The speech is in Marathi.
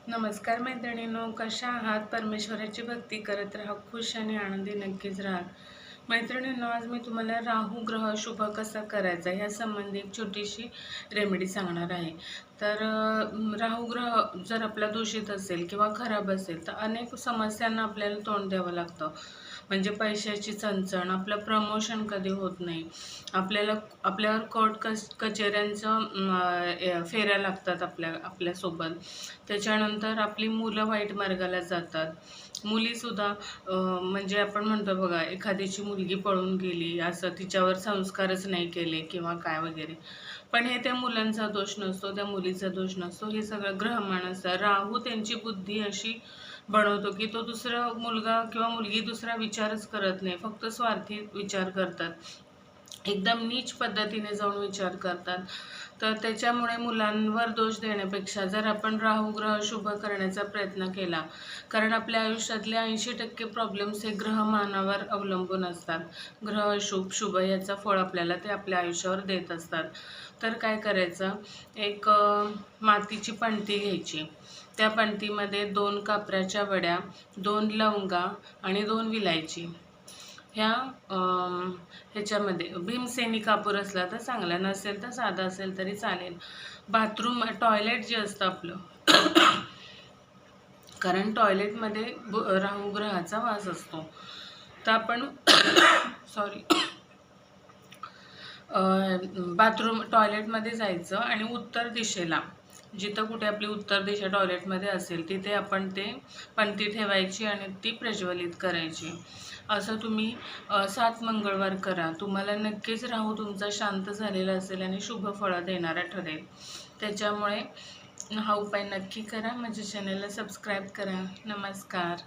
नमस्कार मैत्रिणींनो, कशा आहात? परमेश्वराची भक्ती करत राहा, खुश आणि आनंदी नक्कीच राहा. मैत्रिणींनो, आज मी तुम्हाला राहू ग्रह शुभ कसा करायचा ह्या संबंधी एक छोटीशी रेमेडी सांगणार आहे. तर राहू ग्रह जर आपला दूषित असेल किंवा खराब असेल तर अनेक समस्यांना आपल्याला तोंड द्यावं लागतं. म्हणजे पैशाची चणचण, आपलं प्रमोशन कधी होत नाही, आपल्यावर कोर्ट कचेऱ्यांचं फेऱ्या लागतात आपल्यासोबत. त्याच्यानंतर आपली मुलं वाईट मार्गाला जातात. मुलीसुद्धा म्हणजे आपण म्हणतो बघा, एखाद्याची मुलगी पळून गेली, असं तिच्यावर संस्कारच नाही केले किंवा काय वगैरे. पण हे त्या मुलांचा दोष नसतो, त्या मुलीचा दोष नसतो. हे सगळं ग्रहमान असतं. राहू त्यांची बुद्धी अशी बनवतो की तो दुसरा मुलगा किंवा मुलगी दुसरा विचारच करत नाही, फक्त स्वार्थी विचार करतात, एकदम नीच पद्धतीने जाऊन विचार करतात. तर त्याच्यामुळे मुलांवर दोष देण्यापेक्षा जर आपण राहू ग्रह शुभ करण्याचा प्रयत्न केला, कारण आपल्या आयुष्यातले 80% प्रॉब्लेम्स हे ग्रहमानावर अवलंबून असतात. ग्रह शुभ याचा फळ आपल्याला ते आपल्या आयुष्यावर देत असतात. तर काय करायचं, एक मातीची पणती घ्यायची. त्या पणतीमध्ये 2 कापराच्या वड्या, 2 लवंगा आणि 2 विलायची ह्याच्यामध्ये भीमसेनी कापूर असला तर चांगला, नसेल तर साधा असेल तरी चालेल. बाथरूम टॉयलेट जे असतं आपलं कारण टॉयलेटमध्ये राहू ग्रहाचा वास असतो. तर आपण सॉरी बाथरूम टॉयलेटमध्ये जायचं आणि उत्तर दिशेला, जिथं कुठे आपली उत्तर दिशा टॉयलेटमध्ये असेल तिथे आपण ते पणती ठेवायची आणि ती प्रज्वलित करायची. असं तुम्ही 7 मंगळवार करा. तुम्हाला नक्कीच राहू तुमचा शांत झालेला असेल आणि शुभ फळं देणारा ठरेल. त्याच्यामुळे हा उपाय नक्की करा. माझ्या चॅनलला सबस्क्राईब करा. नमस्कार.